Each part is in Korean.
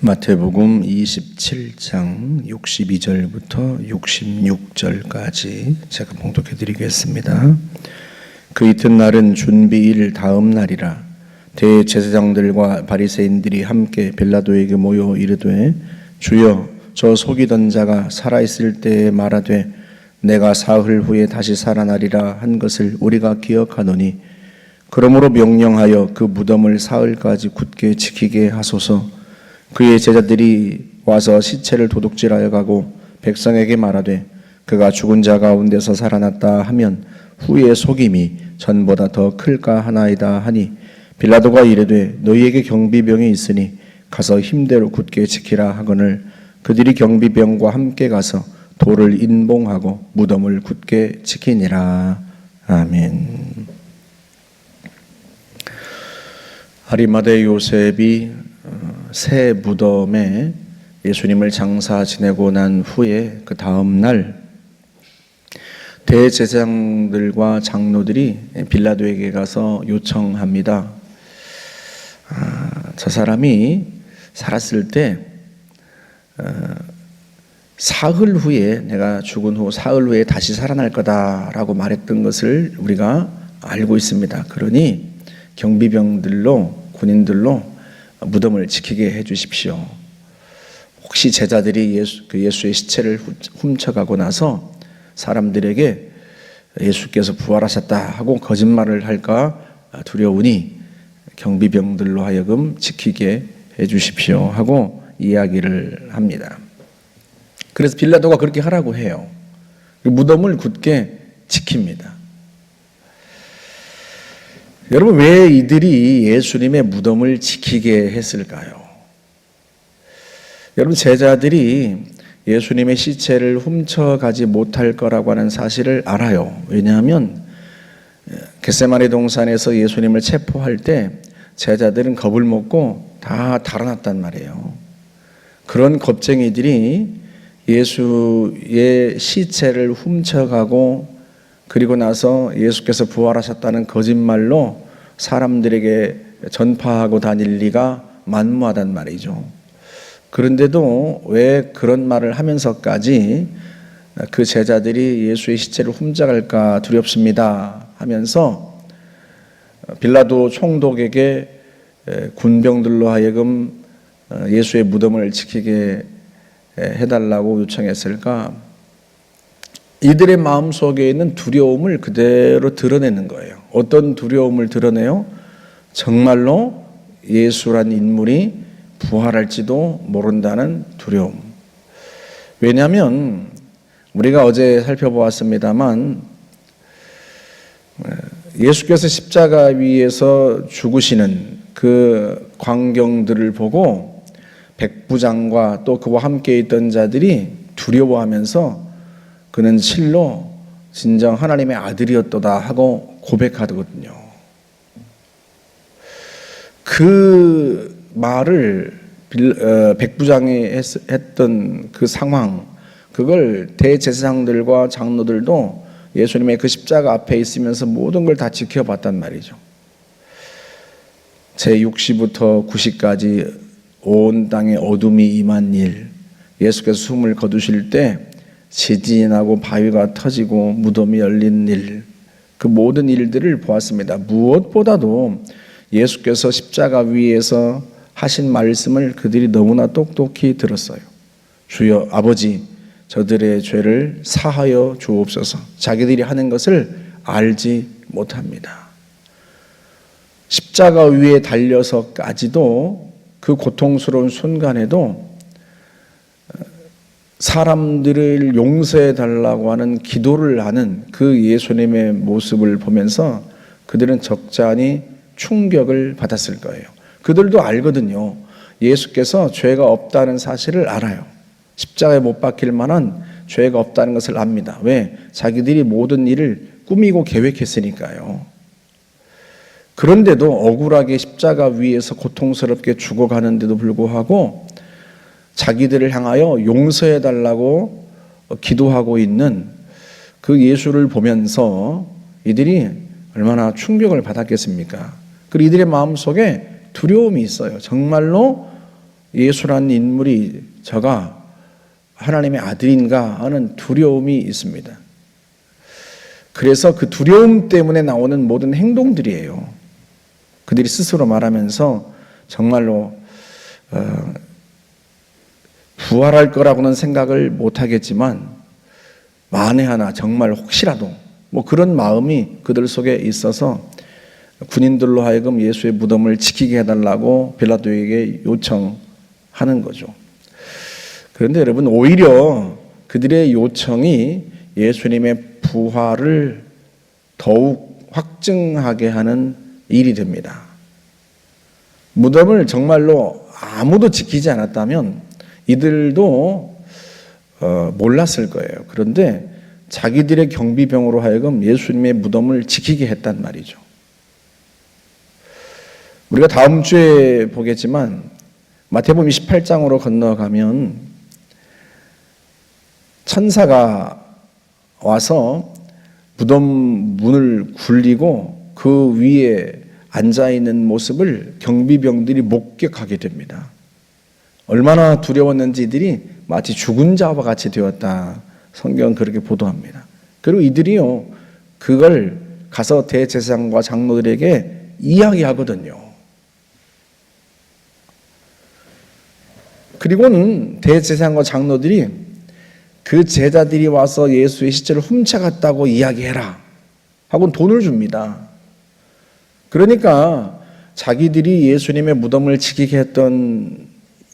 마태복음 27장 62절부터 66절까지 제가 봉독해 드리겠습니다. 그 이튿날은 준비일 다음 날이라. 대제사장들과 바리새인들이 함께 빌라도에게 모여 이르되, 주여, 저 속이던 자가 살아있을 때에 말하되 내가 사흘 후에 다시 살아나리라 한 것을 우리가 기억하노니, 그러므로 명령하여 그 무덤을 사흘까지 굳게 지키게 하소서. 그의 제자들이 와서 시체를 도둑질하여 가고 백성에게 말하되 그가 죽은 자 가운데서 살아났다 하면 후에 속임이 전보다 더 클까 하나이다 하니, 빌라도가 이르되 너희에게 경비병이 있으니 가서 힘대로 굳게 지키라 하거늘, 그들이 경비병과 함께 가서 돌을 인봉하고 무덤을 굳게 지키니라. 아멘. 아리마대 요셉이 새 무덤에 예수님을 장사 지내고 난 후에 그 다음 날 대제사장들과 장로들이 빌라도에게 가서 요청합니다. 저 사람이 살았을 때 사흘 후에, 내가 죽은 후 사흘 후에 다시 살아날 거다라고 말했던 것을 우리가 알고 있습니다. 그러니 경비병들로, 군인들로 무덤을 지키게 해주십시오. 혹시 제자들이 예수의 시체를 훔쳐가고 나서 사람들에게 예수께서 부활하셨다 하고 거짓말을 할까 두려우니 경비병들로 하여금 지키게 해주십시오 하고 이야기를 합니다. 그래서 빌라도가 그렇게 하라고 해요. 무덤을 굳게 지킵니다. 여러분, 왜 이들이 예수님의 무덤을 지키게 했을까요? 여러분, 제자들이 예수님의 시체를 훔쳐가지 못할 거라고 하는 사실을 알아요. 왜냐하면 겟세마네 동산에서 예수님을 체포할 때 제자들은 겁을 먹고 다 달아났단 말이에요. 그런 겁쟁이들이 예수의 시체를 훔쳐가고 그리고 나서 예수께서 부활하셨다는 거짓말로 사람들에게 전파하고 다닐 리가 만무하단 말이죠. 그런데도 왜 그런 말을 하면서까지 그 제자들이 예수의 시체를 훔쳐갈까 두렵습니다 하면서 빌라도 총독에게 군병들로 하여금 예수의 무덤을 지키게 해달라고 요청했을까? 이들의 마음속에 있는 두려움을 그대로 드러내는 거예요. 어떤 두려움을 드러내요? 정말로 예수란 인물이 부활할지도 모른다는 두려움. 왜냐하면 우리가 어제 살펴보았습니다만 예수께서 십자가 위에서 죽으시는 그 광경들을 보고 백부장과 또 그와 함께 있던 자들이 두려워하면서 그는 실로 진정 하나님의 아들이었도다 하고 고백하거든요. 그 말을 백부장이 했던 그 상황, 그걸 대제사장들과 장로들도 예수님의 그 십자가 앞에 있으면서 모든 걸 다 지켜봤단 말이죠. 제60부터 90까지 온 땅에 어둠이 임한 일, 예수께서 숨을 거두실 때 지진이 나고 바위가 터지고 무덤이 열린 일, 그 모든 일들을 보았습니다. 무엇보다도 예수께서 십자가 위에서 하신 말씀을 그들이 너무나 똑똑히 들었어요. 주여 아버지, 저들의 죄를 사하여 주옵소서. 자기들이 하는 것을 알지 못합니다. 십자가 위에 달려서까지도 그 고통스러운 순간에도 사람들을 용서해 달라고 하는 기도를 하는 그 예수님의 모습을 보면서 그들은 적잖이 충격을 받았을 거예요. 그들도 알거든요. 예수께서 죄가 없다는 사실을 알아요. 십자가에 못 박힐 만한 죄가 없다는 것을 압니다. 왜? 자기들이 모든 일을 꾸미고 계획했으니까요. 그런데도 억울하게 십자가 위에서 고통스럽게 죽어가는데도 불구하고 자기들을 향하여 용서해 달라고 기도하고 있는 그 예수를 보면서 이들이 얼마나 충격을 받았겠습니까? 그리고 이들의 마음속에 두려움이 있어요. 정말로 예수라는 인물이 저가 하나님의 아들인가 하는 두려움이 있습니다. 그래서 그 두려움 때문에 나오는 모든 행동들이에요. 그들이 스스로 말하면서 정말로 부활할 거라고는 생각을 못하겠지만 만에 하나 정말 혹시라도 뭐 그런 마음이 그들 속에 있어서 군인들로 하여금 예수의 무덤을 지키게 해달라고 빌라도에게 요청하는 거죠. 그런데 여러분, 오히려 그들의 요청이 예수님의 부활을 더욱 확증하게 하는 일이 됩니다. 무덤을 정말로 아무도 지키지 않았다면 이들도 몰랐을 거예요. 그런데 자기들의 경비병으로 하여금 예수님의 무덤을 지키게 했단 말이죠. 우리가 다음 주에 보겠지만 마태복음 28장으로 건너가면 천사가 와서 무덤 문을 굴리고 그 위에 앉아있는 모습을 경비병들이 목격하게 됩니다. 얼마나 두려웠는지 이들이 마치 죽은 자와 같이 되었다. 성경은 그렇게 보도합니다. 그리고 이들이요, 그걸 가서 대제사장과 장로들에게 이야기하거든요. 그리고는 대제사장과 장로들이 그 제자들이 와서 예수의 시체를 훔쳐갔다고 이야기해라 하고 돈을 줍니다. 그러니까 자기들이 예수님의 무덤을 지키게 했던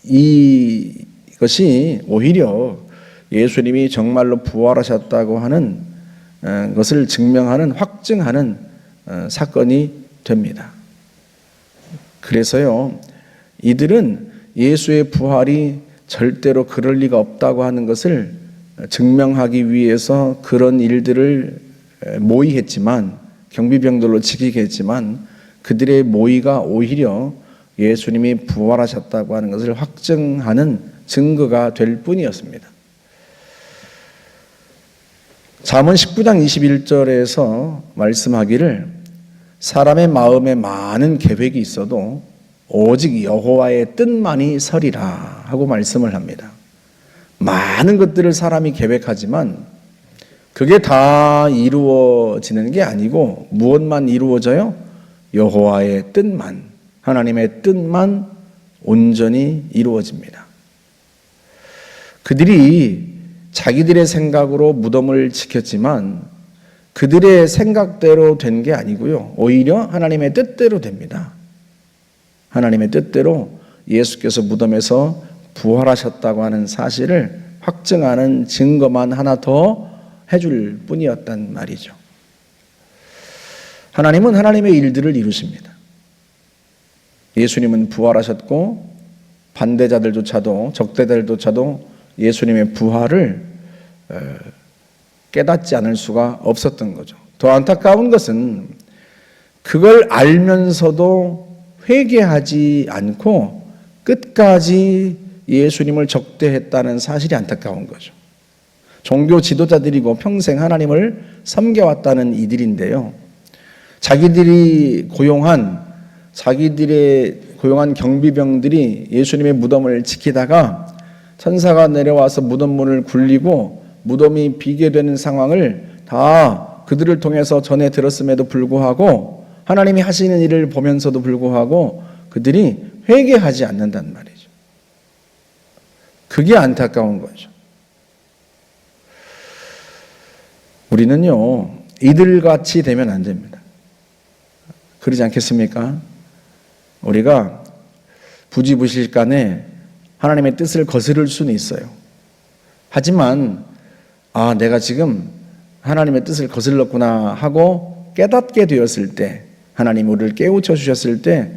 이것이 오히려 예수님이 정말로 부활하셨다고 하는 것을 증명하는, 확증하는 사건이 됩니다. 그래서요, 이들은 예수의 부활이 절대로 그럴 리가 없다고 하는 것을 증명하기 위해서 그런 일들을 모의했지만, 경비병들로 지키게 했지만, 그들의 모의가 오히려 예수님이 부활하셨다고 하는 것을 확증하는 증거가 될 뿐이었습니다. 잠언 19장 21절에서 말씀하기를 사람의 마음에 많은 계획이 있어도 오직 여호와의 뜻만이 서리라 하고 말씀을 합니다. 많은 것들을 사람이 계획하지만 그게 다 이루어지는 게 아니고 무엇만 이루어져요? 여호와의 뜻만, 하나님의 뜻만 온전히 이루어집니다. 그들이 자기들의 생각으로 무덤을 지켰지만 그들의 생각대로 된 게 아니고요, 오히려 하나님의 뜻대로 됩니다. 하나님의 뜻대로 예수께서 무덤에서 부활하셨다고 하는 사실을 확증하는 증거만 하나 더 해줄 뿐이었단 말이죠. 하나님은 하나님의 일들을 이루십니다. 예수님은 부활하셨고 반대자들조차도, 적대자들조차도 예수님의 부활을 깨닫지 않을 수가 없었던 거죠. 더 안타까운 것은 그걸 알면서도 회개하지 않고 끝까지 예수님을 적대했다는 사실이 안타까운 거죠. 종교 지도자들이고 평생 하나님을 섬겨왔다는 이들인데요, 자기들의 고용한 경비병들이 예수님의 무덤을 지키다가 천사가 내려와서 무덤 문을 굴리고 무덤이 비게 되는 상황을 다 그들을 통해서 전해 들었음에도 불구하고, 하나님이 하시는 일을 보면서도 불구하고 그들이 회개하지 않는단 말이죠. 그게 안타까운 거죠. 우리는요, 이들같이 되면 안 됩니다. 그러지 않겠습니까? 우리가 부지부실간에 하나님의 뜻을 거스를 수는 있어요. 하지만 내가 지금 하나님의 뜻을 거슬렀구나 하고 깨닫게 되었을 때, 하나님 우리를 깨우쳐 주셨을 때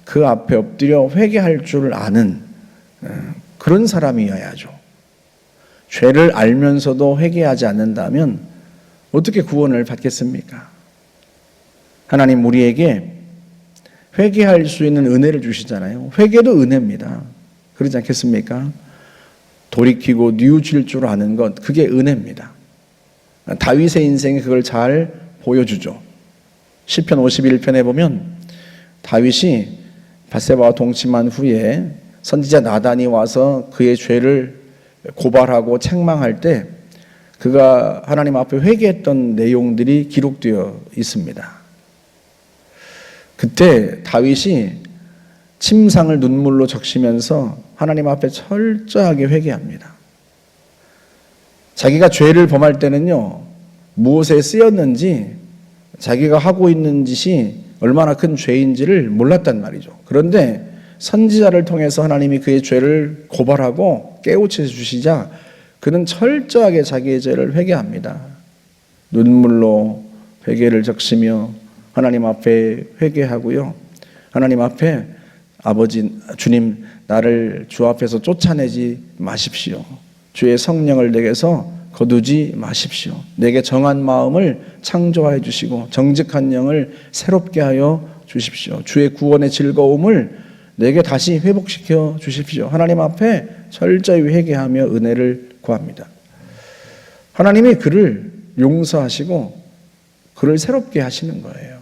그 앞에 엎드려 회개할 줄 아는 그런 사람이어야죠. 죄를 알면서도 회개하지 않는다면 어떻게 구원을 받겠습니까? 하나님 우리에게 회개할 수 있는 은혜를 주시잖아요. 회개도 은혜입니다. 그러지 않겠습니까? 돌이키고 뉘우칠 줄 아는 것, 그게 은혜입니다. 다윗의 인생이 그걸 잘 보여주죠. 시편 51편에 보면 다윗이 밧세바와 동침한 후에 선지자 나단이 와서 그의 죄를 고발하고 책망할 때 그가 하나님 앞에 회개했던 내용들이 기록되어 있습니다. 그때 다윗이 침상을 눈물로 적시면서 하나님 앞에 철저하게 회개합니다. 자기가 죄를 범할 때는요, 무엇에 쓰였는지, 자기가 하고 있는 짓이 얼마나 큰 죄인지를 몰랐단 말이죠. 그런데 선지자를 통해서 하나님이 그의 죄를 고발하고 깨우쳐 주시자 그는 철저하게 자기의 죄를 회개합니다. 눈물로 회개를 적시며 하나님 앞에 회개하고요. 하나님 앞에 아버지 주님, 나를 주 앞에서 쫓아내지 마십시오. 주의 성령을 내게서 거두지 마십시오. 내게 정한 마음을 창조하여 주시고 정직한 영을 새롭게 하여 주십시오. 주의 구원의 즐거움을 내게 다시 회복시켜 주십시오. 하나님 앞에 철저히 회개하며 은혜를 구합니다. 하나님이 그를 용서하시고 그를 새롭게 하시는 거예요.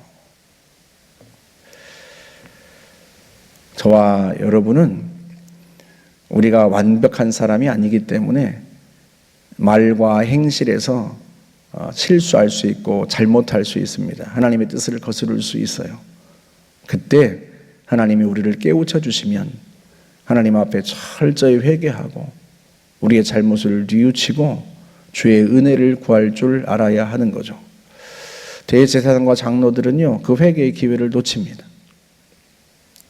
저와 여러분은 우리가 완벽한 사람이 아니기 때문에 말과 행실에서 실수할 수 있고 잘못할 수 있습니다. 하나님의 뜻을 거스를 수 있어요. 그때 하나님이 우리를 깨우쳐 주시면 하나님 앞에 철저히 회개하고 우리의 잘못을 뉘우치고 주의 은혜를 구할 줄 알아야 하는 거죠. 대제사장과 장로들은요, 그 회개의 기회를 놓칩니다.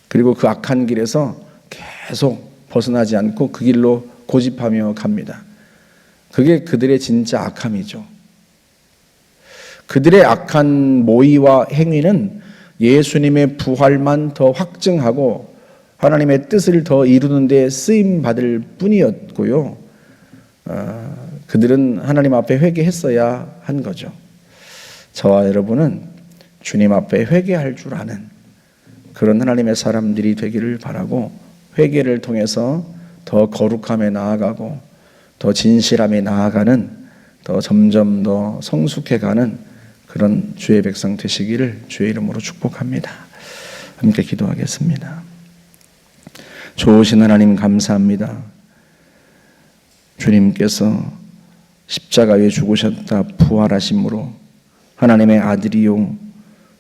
그리고 그 악한 길에서 계속 벗어나지 않고 그 길로 고집하며 갑니다. 그게 그들의 진짜 악함이죠. 그들의 악한 모의와 행위는 예수님의 부활만 더 확증하고 하나님의 뜻을 더 이루는 데 쓰임받을 뿐이었고요. 그들은 하나님 앞에 회개했어야 한 거죠. 저와 여러분은 주님 앞에 회개할 줄 아는 그런 하나님의 사람들이 되기를 바라고 회개를 통해서 더 거룩함에 나아가고 더 진실함에 나아가는 더 점점 더 성숙해가는 그런 주의 백성 되시기를 주의 이름으로 축복합니다. 함께 기도하겠습니다. 좋으신 하나님 감사합니다. 주님께서 십자가에 죽으셨다 부활하심으로 하나님의 아들이요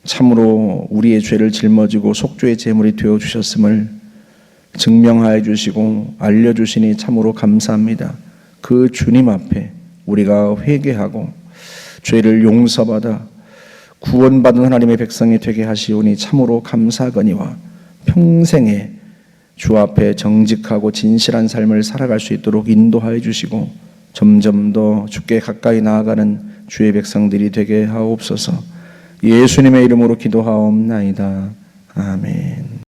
참으로 우리의 죄를 짊어지고 속죄의 제물이 되어 주셨음을 증명하여 주시고 알려주시니 참으로 감사합니다. 그 주님 앞에 우리가 회개하고 죄를 용서받아 구원받은 하나님의 백성이 되게 하시오니 참으로 감사하거니와 평생에 주 앞에 정직하고 진실한 삶을 살아갈 수 있도록 인도하여 주시고 점점 더 주께 가까이 나아가는 주의 백성들이 되게 하옵소서. 예수님의 이름으로 기도하옵나이다. 아멘.